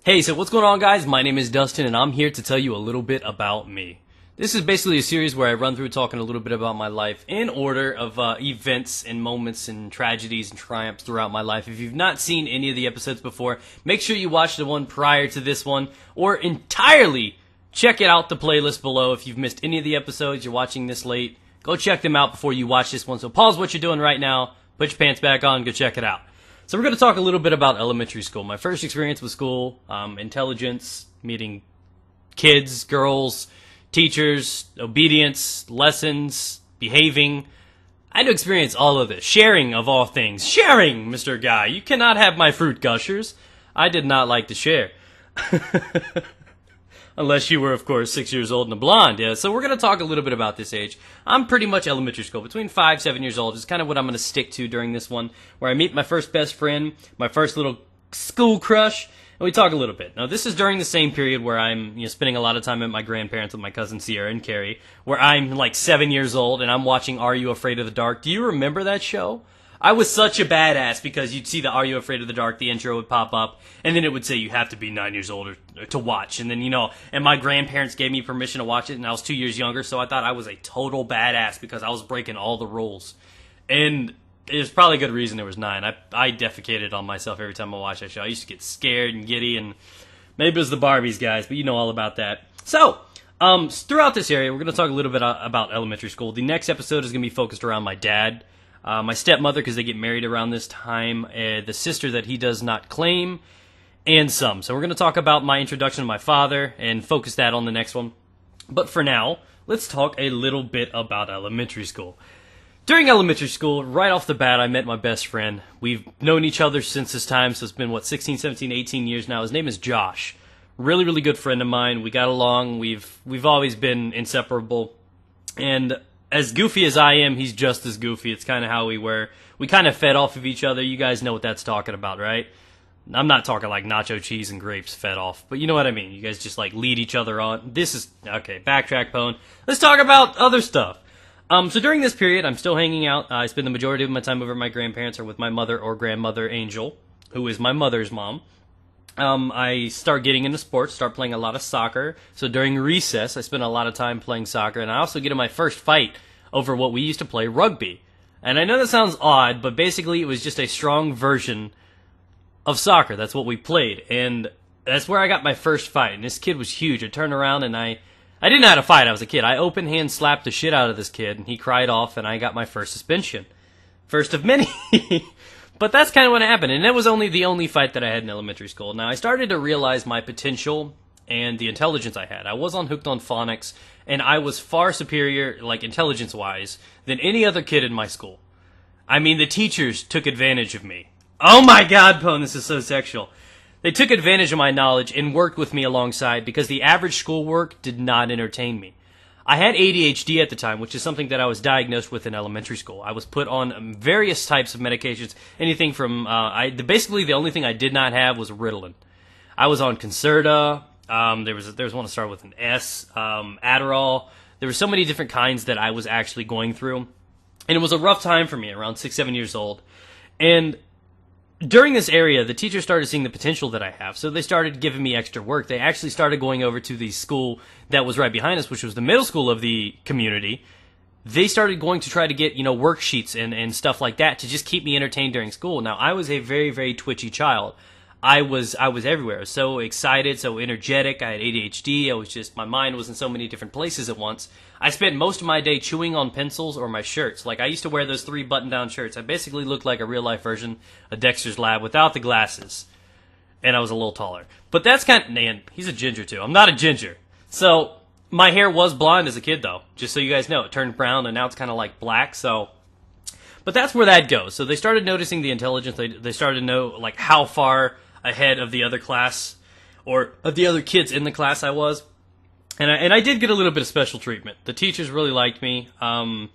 Hey, so what's going on, guys? My name is Dustin, and I'm here to tell you a little bit about me. This is basically a series where I run through talking a little bit about my life in order of events and moments and tragedies and triumphs throughout my life. If you've not seen any of the episodes before, make sure you watch the one prior to this one, or entirely check it out, the playlist below. If you've missed any of the episodes, you're watching this late, go check them out before you watch this one. So pause what you're doing right now, put your pants back on, go check it out. So we're going to talk a little bit about elementary school. My first experience with school, intelligence, meeting kids, girls, teachers, obedience, lessons, behaving. I had to experience all of this. Sharing of all things. Sharing, Mr. Guy. You cannot have my fruit gushers. I did not like to share. Unless you were, of course, 6 years old and a blonde. Yeah, so we're going to talk a little bit about this age. I'm pretty much elementary school, between 5, 7 years old. Is kind of what I'm going to stick to during this one, where I meet my first best friend, my first little school crush, and we talk a little bit. Now, this is during the same period where I'm spending a lot of time at my grandparents with my cousin Sierra and Carrie, where I'm like 7 years old and I'm watching Are You Afraid of the Dark? Do you remember that show? I was such a badass because you'd see the Are You Afraid of the Dark, the intro would pop up, and then it would say you have to be 9 years old to watch. And then, and my grandparents gave me permission to watch it, and I was 2 years younger, so I thought I was a total badass because I was breaking all the rules. And there's probably a good reason there was 9. I defecated on myself every time I watched that show. I used to get scared and giddy, and maybe it was the Barbies, guys, but you know all about that. So, throughout this area, we're going to talk a little bit about elementary school. The next episode is going to be focused around my dad. My stepmother, because they get married around this time, the sister that he does not claim, and some. So we're going to talk about my introduction to my father and focus that on the next one. But for now, let's talk a little bit about elementary school. During elementary school, right off the bat, I met my best friend. We've known each other since this time, so it's been, 16, 17, 18 years now. His name is Josh. Really, really good friend of mine. We got along. We've always been inseparable. And as goofy as I am, he's just as goofy. It's kind of how we were. We kind of fed off of each other. You guys know what that's talking about, right? I'm not talking like nacho cheese and grapes fed off, but you know what I mean. You guys just like lead each other on. This is, okay, backtrack, Pone. Let's talk about other stuff. So during this period, I'm still hanging out. I spend the majority of my time over at my grandparents or with my mother or grandmother, Angel, who is my mother's mom. I start getting into sports, start playing a lot of soccer. So during recess, I spend a lot of time playing soccer, and I also get in my first fight over what we used to play, rugby. And I know that sounds odd, but basically it was just a strong version of soccer. That's what we played, and that's where I got my first fight. And this kid was huge. I turned around, and I didn't know how to fight. I was a kid. I open hand slapped the shit out of this kid, and he cried off, and I got my first suspension. First of many. But that's kind of what happened, and that was the only fight that I had in elementary school. Now, I started to realize my potential and the intelligence I had. I was hooked on phonics, and I was far superior, like intelligence-wise, than any other kid in my school. I mean, the teachers took advantage of me. Oh my God, Pone, this is so sexual. They took advantage of my knowledge and worked with me alongside because the average schoolwork did not entertain me. I had ADHD at the time, which is something that I was diagnosed with in elementary school. I was put on various types of medications, anything from, basically the only thing I did not have was Ritalin. I was on Concerta, there was one to start with an S, Adderall. There were so many different kinds that I was actually going through, and it was a rough time for me, around 6, 7 years old. And during this area, the teachers started seeing the potential that I have, so they started giving me extra work. They actually started going over to the school that was right behind us, which was the middle school of the community. They started going to try to get, worksheets and stuff like that to just keep me entertained during school. Now, I was a very, very twitchy child. I was everywhere. I was so excited, so energetic. I had ADHD. My mind was in so many different places at once. I spent most of my day chewing on pencils or my shirts. Like, I used to wear those 3 button-down shirts. I basically looked like a real-life version of Dexter's Lab without the glasses. And I was a little taller. But that's and he's a ginger, too. I'm not a ginger. So, my hair was blonde as a kid, though. Just so you guys know, it turned brown, and now it's kind of like black, so. But that's where that goes. So, they started noticing the intelligence. They started to know, like, how far ahead of the other class, or of the other kids in the class I was. And I did get a little bit of special treatment. The teachers really liked me, and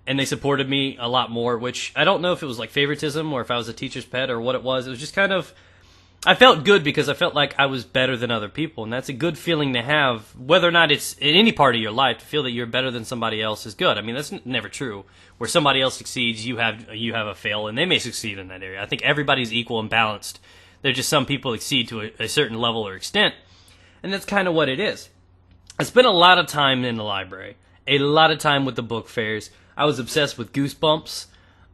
they supported me a lot more, which I don't know if it was like favoritism or if I was a teacher's pet or what it was. It was just kind of, I felt good because I felt like I was better than other people, and that's a good feeling to have, whether or not it's in any part of your life. To feel that you're better than somebody else is good. I mean, that's never true. Where somebody else succeeds, you have a fail, and they may succeed in that area. I think everybody's equal and balanced. They're just some people exceed to a certain level or extent. And that's kind of what it is. I spent a lot of time in the library, a lot of time with the book fairs. I was obsessed with Goosebumps.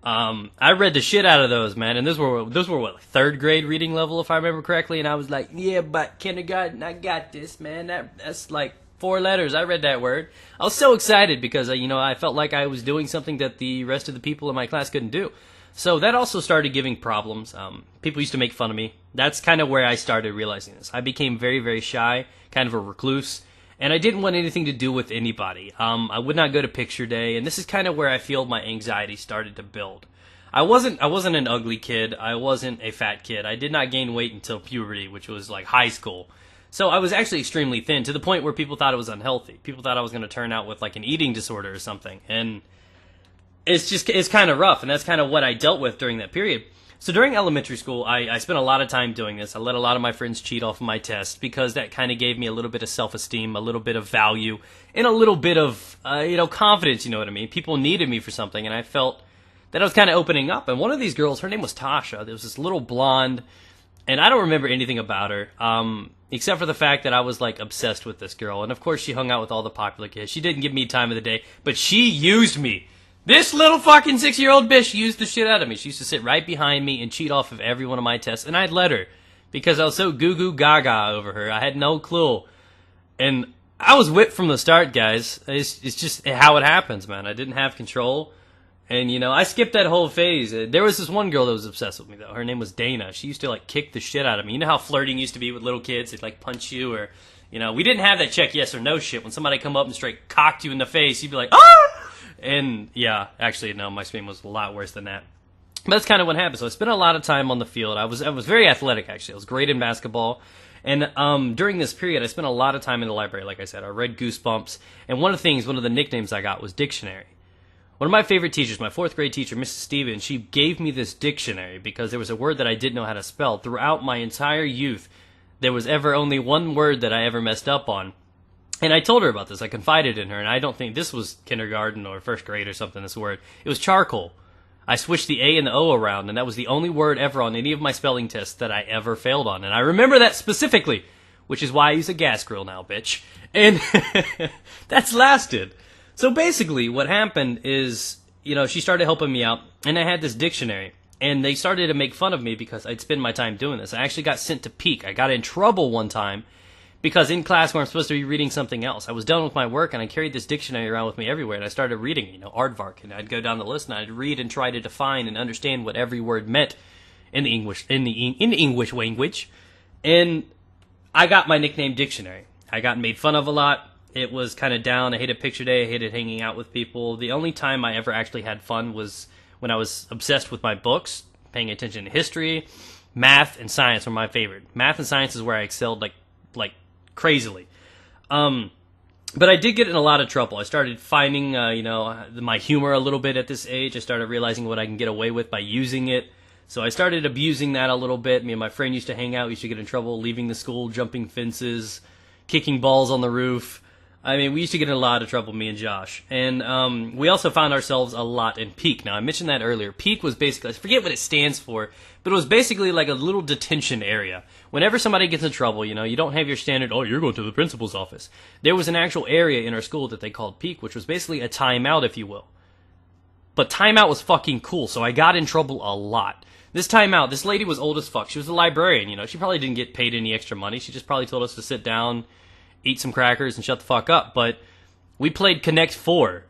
I read the shit out of those, man, and those were what, like third grade reading level, if I remember correctly. And I was like, yeah, but kindergarten, I got this, man. That's like 4 letters. I read that word. I was so excited because I felt like I was doing something that the rest of the people in my class couldn't do. So that also started giving problems. People used to make fun of me. That's kind of where I started realizing this. I became very, very shy, kind of a recluse. And I didn't want anything to do with anybody. I would not go to picture day, and this is kind of where I feel my anxiety started to build. I wasn't an ugly kid. I wasn't a fat kid. I did not gain weight until puberty, which was like high school. So I was actually extremely thin, to the point where people thought it was unhealthy. People thought I was going to turn out with like an eating disorder or something. And it's kind of rough, and that's kind of what I dealt with during that period. So during elementary school, I spent a lot of time doing this. I let a lot of my friends cheat off of my tests because that kind of gave me a little bit of self-esteem, a little bit of value, and a little bit of, confidence, you know what I mean? People needed me for something, and I felt that I was kind of opening up. And one of these girls, her name was Tasha. There was this little blonde, and I don't remember anything about her, except for the fact that I was, like, obsessed with this girl. And, of course, she hung out with all the popular kids. She didn't give me time of the day, but she used me. This little fucking 6-year-old bitch used the shit out of me. She used to sit right behind me and cheat off of every one of my tests, and I'd let her because I was so goo-goo gaga over her. I had no clue. And I was whipped from the start, guys. It's just how it happens, man. I didn't have control. And, I skipped that whole phase. There was this one girl that was obsessed with me, though. Her name was Dana. She used to, like, kick the shit out of me. You know how flirting used to be with little kids? They'd, like, punch you or, we didn't have that check yes or no shit. When somebody come up and straight cocked you in the face, you'd be like, ah! And, yeah, actually, no, my spin was a lot worse than that. But that's kind of what happened. So I spent a lot of time on the field. I was very athletic, actually. I was great in basketball. And during this period, I spent a lot of time in the library, like I said. I read Goosebumps. And one of the nicknames I got was Dictionary. One of my favorite teachers, my 4th grade teacher, Mrs. Stevens, she gave me this dictionary because there was a word that I didn't know how to spell. Throughout my entire youth, there was ever only one word that I ever messed up on. And I told her about this. I confided in her, and I don't think this was kindergarten or 1st grade or something, this word. It was charcoal. I switched the A and the O around, and that was the only word ever on any of my spelling tests that I ever failed on. And I remember that specifically, which is why I use a gas grill now, bitch. And that's lasted. So basically, what happened is, she started helping me out, and I had this dictionary. And they started to make fun of me because I'd spend my time doing this. I actually got sent to Peak. I got in trouble one time because in class where I'm supposed to be reading something else, I was done with my work and I carried this dictionary around with me everywhere, and I started reading, aardvark, and I'd go down the list and I'd read and try to define and understand what every word meant in the English language. And I got my nickname Dictionary. I got made fun of a lot. It was kind of down. I hated picture day. I hated hanging out with people. The only time I ever actually had fun was when I was obsessed with my books, paying attention to history. Math and science were my favorite. Math and science is where I excelled like crazily. But I did get in a lot of trouble. I started finding, my humor a little bit at this age. I started realizing what I can get away with by using it. So I started abusing that a little bit. Me and my friend used to hang out. We used to get in trouble leaving the school, jumping fences, kicking balls on the roof. I mean, we used to get in a lot of trouble, me and Josh. And we also found ourselves a lot in Peak. Now, I mentioned that earlier. Peak was basically, I forget what it stands for, but it was basically like a little detention area. Whenever somebody gets in trouble, you don't have your standard, oh, you're going to the principal's office. There was an actual area in our school that they called Peak, which was basically a timeout, if you will. But timeout was fucking cool, so I got in trouble a lot. This timeout, this lady was old as fuck. She was a librarian, She probably didn't get paid any extra money. She just probably told us to sit down, eat some crackers, and shut the fuck up. But we played Connect 4.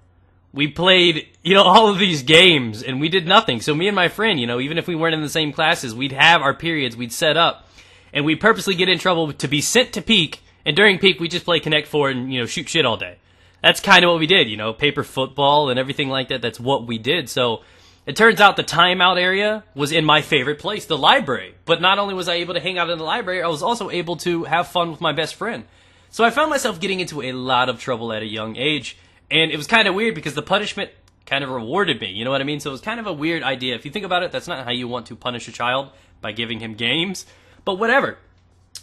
We played, all of these games, and we did nothing. So me and my friend, even if we weren't in the same classes, we'd have our periods, we'd set up, and we'd purposely get in trouble to be sent to Peak, and during Peak, we'd just play Connect 4 and, shoot shit all day. That's kind of what we did, paper football and everything like that. That's what we did. So it turns out the timeout area was in my favorite place, the library. But not only was I able to hang out in the library, I was also able to have fun with my best friend. So I found myself getting into a lot of trouble at a young age, and it was kind of weird because the punishment kind of rewarded me, you know what I mean? So it was kind of a weird idea. If you think about it, that's not how you want to punish a child, by giving him games, but whatever.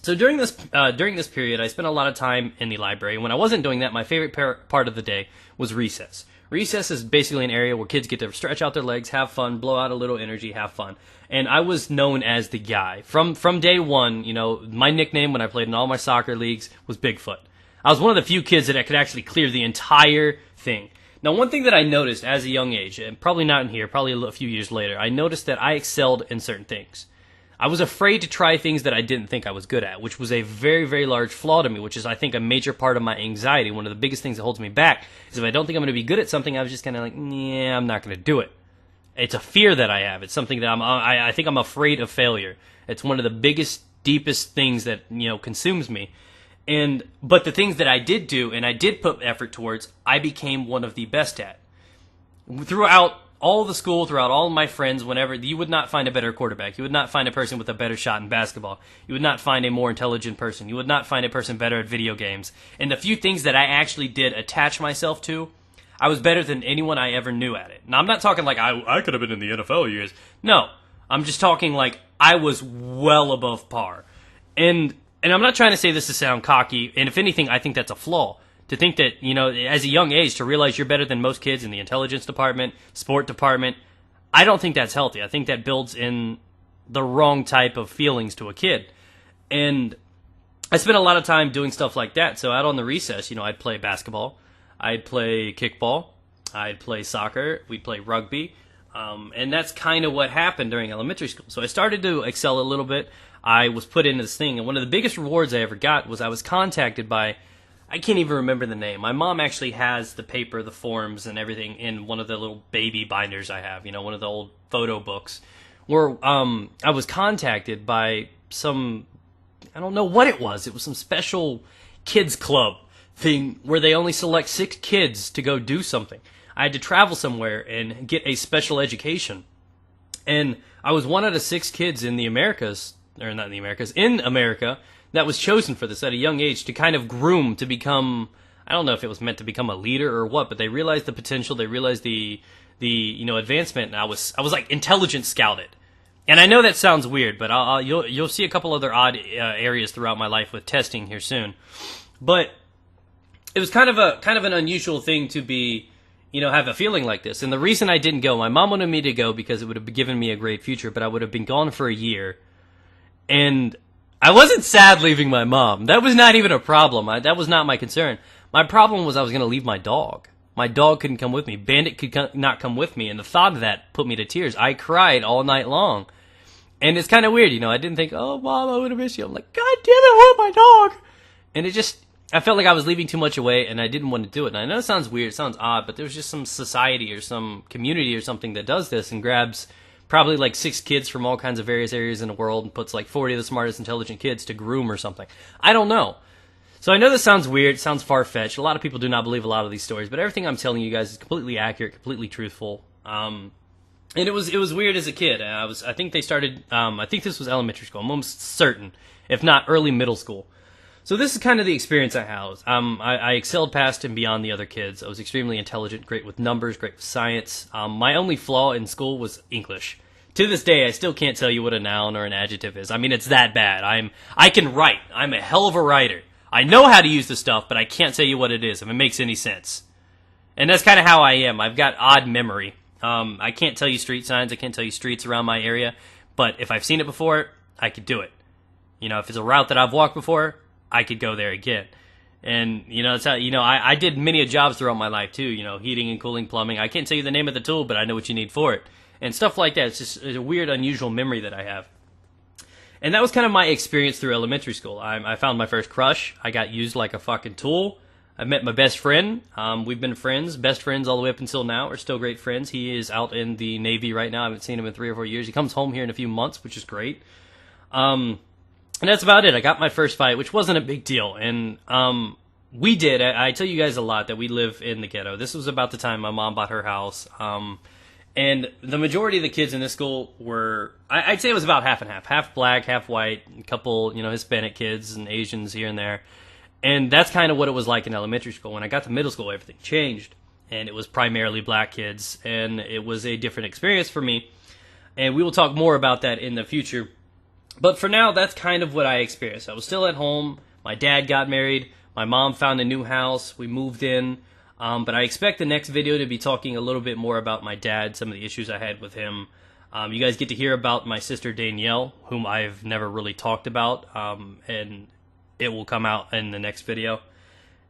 So during this period, I spent a lot of time in the library, and when I wasn't doing that, my favorite part of the day was recess. Recess is basically an area where kids get to stretch out their legs, have fun, blow out a little energy, have fun. And I was known as the guy. From day one, you know, my nickname when I played in all my soccer leagues was Bigfoot. I was one of the few kids that could actually clear the entire thing. Now, one thing that I noticed as a young age, and probably not in here, probably a few years later, I noticed that I excelled in certain things. I was afraid to try things that I didn't think I was good at, which was a very, very large flaw to me, which is, I think, a major part of my anxiety. One of the biggest things that holds me back is if I don't think I'm going to be good at something, I was just kind of like, yeah, I'm not going to do it. It's a fear that I have. It's something that I think I'm afraid of failure. It's one of the biggest, deepest things that, you know, consumes me. But the things that I did do, and I did put effort towards, I became one of the best at. Throughout all the school, throughout all of my friends, whenever, you would not find a better quarterback. You would not find a person with a better shot in basketball. You would not find a more intelligent person. You would not find a person better at video games. And the few things that I actually did attach myself to, I was better than anyone I ever knew at it. Now, I'm not talking like I could have been in the NFL years. No, I'm just talking like I was well above par. And I'm not trying to say this to sound cocky, and if anything, I think that's a flaw. To think that, you know, as a young age, to realize you're better than most kids in the intelligence department, sport department, I don't think that's healthy. I think that builds in the wrong type of feelings to a kid. And I spent a lot of time doing stuff like that. So out on the recess, you know, I'd play basketball, I'd play kickball, I'd play soccer, we'd play rugby. And that's kind of what happened during elementary school. So I started to excel a little bit. I was put into this thing, and one of the biggest rewards I ever got was I was contacted by, I can't even remember the name. My mom actually has the paper, the forms, and everything in one of the little baby binders I have, you know, one of the old photo books, where I was contacted by some, I don't know what it was. It was some special kids club thing where they only select 6 kids to go do something. I had to travel somewhere and get a special education. And I was one out of 6 kids in the Americas, or not in the Americas, in America, that was chosen for this at a young age to kind of groom to become, I don't know if it was meant to become a leader or what, but they realized the potential, they realized the you know, advancement, and I was like intelligence scouted. And I know that sounds weird, but you'll see a couple other odd areas throughout my life with testing here soon. But it was kind of an unusual thing to be, you know, have a feeling like this. And the reason I didn't go, my mom wanted me to go because it would have given me a great future, but I would have been gone for a year. And I wasn't sad leaving my mom. That was not even a problem. That was not my concern. My problem was I was going to leave my dog. My dog couldn't come with me. Bandit could not come with me. And the thought of that put me to tears. I cried all night long. And it's kind of weird, you know. I didn't think, oh, Mom, I'm going to miss you. I'm like, God damn it, I want my dog. And I felt like I was leaving too much away, and I didn't want to do it. And I know it sounds weird, it sounds odd, but there's just some society or some community or something that does this and grabs probably like 6 kids from all kinds of various areas in the world and puts like 40 of the smartest, intelligent kids to groom or something. I don't know. So I know this sounds weird, it sounds far-fetched. A lot of people do not believe a lot of these stories, but everything I'm telling you guys is completely accurate, completely truthful. And it was weird as a kid. I think they started, I think this was elementary school. I'm almost certain, if not early middle school. So this is kind of the experience I had. I excelled past and beyond the other kids. I was extremely intelligent, great with numbers, great with science. My only flaw in school was English. To this day, I still can't tell you what a noun or an adjective is. I mean, it's that bad. I can write. I'm a hell of a writer. I know how to use the stuff, but I can't tell you what it is if it makes any sense. And that's kind of how I am. I've got odd memory. I can't tell you street signs. I can't tell you streets around my area. But if I've seen it before, I could do it. You know, if it's a route that I've walked before, I could go there again. And, you know, that's how, you know, I did many jobs throughout my life, too. You know, heating and cooling, plumbing. I can't tell you the name of the tool, but I know what you need for it. And stuff like that. It's a weird, unusual memory that I have. And that was kind of my experience through elementary school. I found my first crush. I got used like a fucking tool. I met my best friend. We've been friends, best friends all the way up until now. We're still great friends. He is out in the Navy right now. I haven't seen him in 3 or 4 years. He comes home here in a few months, which is great. And that's about it. I got my first fight, which wasn't a big deal. And we did. I tell you guys a lot that we live in the ghetto. This was about the time my mom bought her house. And the majority of the kids in this school were, I'd say it was about half and half. Half black, half white, a couple, you know, Hispanic kids and Asians here and there. And that's kind of what it was like in elementary school. When I got to middle school, everything changed. And it was primarily black kids. And it was a different experience for me. And we will talk more about that in the future. But for now, that's kind of what I experienced. I was still at home. My dad got married. My mom found a new house. We moved in. But I expect the next video to be talking a little bit more about my dad, some of the issues I had with him. You guys get to hear about my sister Danielle, whom I've never really talked about, and it will come out in the next video.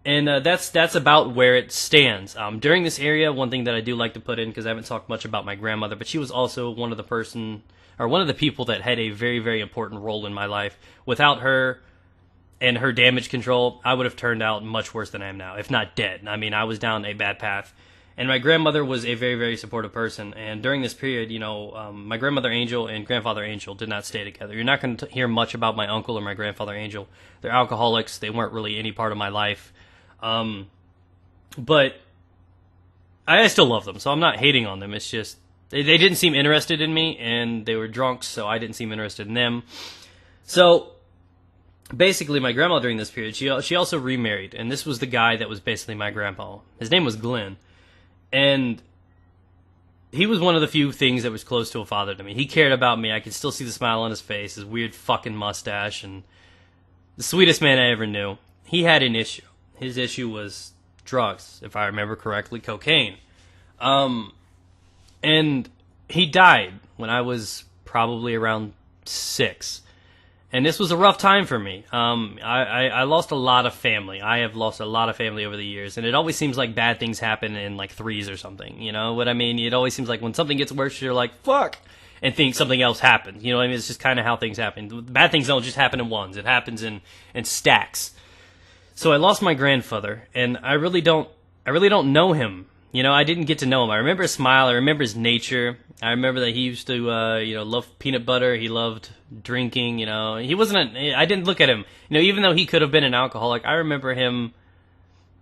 And that's about where it stands. During this area, one thing that I do like to put in, because I haven't talked much about my grandmother, but she was also one of the people that had a very, very important role in my life. Without her and her damage control, I would have turned out much worse than I am now, if not dead. I mean, I was down a bad path. And my grandmother was a very, very supportive person. And during this period, my grandmother Angel and grandfather Angel did not stay together. You're not going to hear much about my uncle or my grandfather Angel. They're alcoholics. They weren't really any part of my life. But I still love them, so I'm not hating on them. It's just they didn't seem interested in me, and they were drunks, so I didn't seem interested in them. So basically, my grandma during this period, she also remarried, and this was the guy that was basically my grandpa. His name was Glenn. And he was one of the few things that was close to a father to me. He cared about me. I could still see the smile on his face, his weird fucking mustache, and the sweetest man I ever knew. He had an issue. His issue was drugs, if I remember correctly, cocaine. And he died when I was probably around 6. And this was a rough time for me. I lost a lot of family. I have lost a lot of family over the years. And it always seems like bad things happen in like threes or something. You know what I mean? It always seems like when something gets worse, you're like, fuck, and think something else happened. You know what I mean? It's just kind of how things happen. Bad things don't just happen in ones. It happens in stacks. So I lost my grandfather, and I really don't know him. I didn't get to know him. I remember his smile. I remember his nature. I remember that he used to, love peanut butter. He loved drinking. He wasn't. I didn't look at him. Even though he could have been an alcoholic, I remember him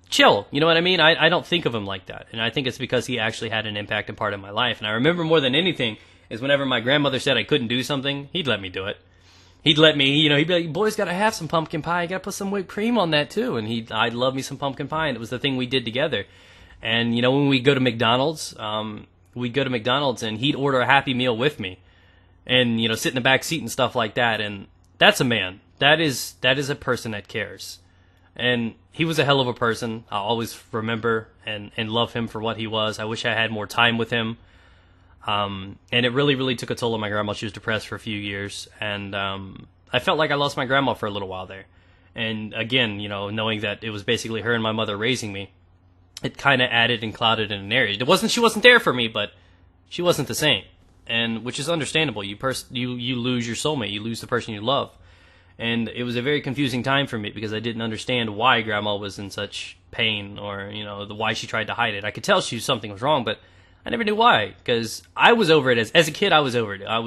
chill. You know what I mean? I don't think of him like that, and I think it's because he actually had an impact and part of my life. And I remember more than anything is whenever my grandmother said I couldn't do something, he'd let me do it. He'd let me, he'd be like, boys gotta have some pumpkin pie. You gotta put some whipped cream on that too. And I'd love me some pumpkin pie, and it was the thing we did together. And, when we go to McDonald's, and he'd order a Happy Meal with me. And, sit in the back seat and stuff like that. And that's a man. That is a person that cares. And he was a hell of a person. I'll always remember and love him for what he was. I wish I had more time with him. And it really, really took a toll on my grandma. She was depressed for a few years. And I felt like I lost my grandma for a little while there. And again, knowing that it was basically her and my mother raising me, it kind of added and clouded in an area. She wasn't there for me, but she wasn't the same. And which is understandable. You lose your soulmate. You lose the person you love. And it was a very confusing time for me because I didn't understand why grandma was in such pain or, why she tried to hide it. I could tell something was wrong, but I never knew why, because I was over it. As a kid, I was over it. It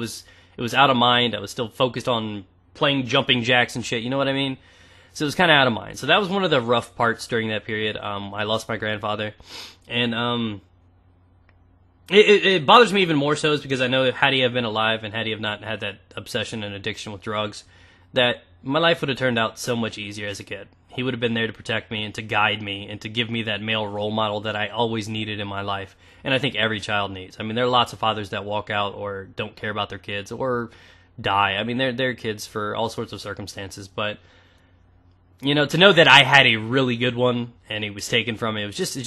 was out of mind. I was still focused on playing jumping jacks and shit, you know what I mean? So it was kind of out of mind. So that was one of the rough parts during that period. I lost my grandfather. And it bothers me even more so is because I know that had he have been alive and had he have not had that obsession and addiction with drugs, that my life would have turned out so much easier as a kid. He would have been there to protect me and to guide me and to give me that male role model that I always needed in my life. And I think every child needs. I mean, there are lots of fathers that walk out or don't care about their kids or die. I mean, they're kids for all sorts of circumstances. But, to know that I had a really good one and he was taken from me, it's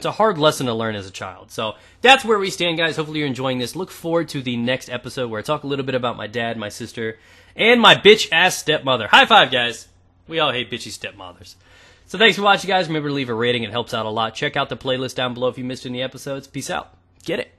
a hard lesson to learn as a child. So that's where we stand, guys. Hopefully you're enjoying this. Look forward to the next episode where I talk a little bit about my dad, my sister, and my bitch-ass stepmother. High five, guys. We all hate bitchy stepmothers. So thanks for watching, guys. Remember to leave a rating. It helps out a lot. Check out the playlist down below if you missed any episodes. Peace out. Get it.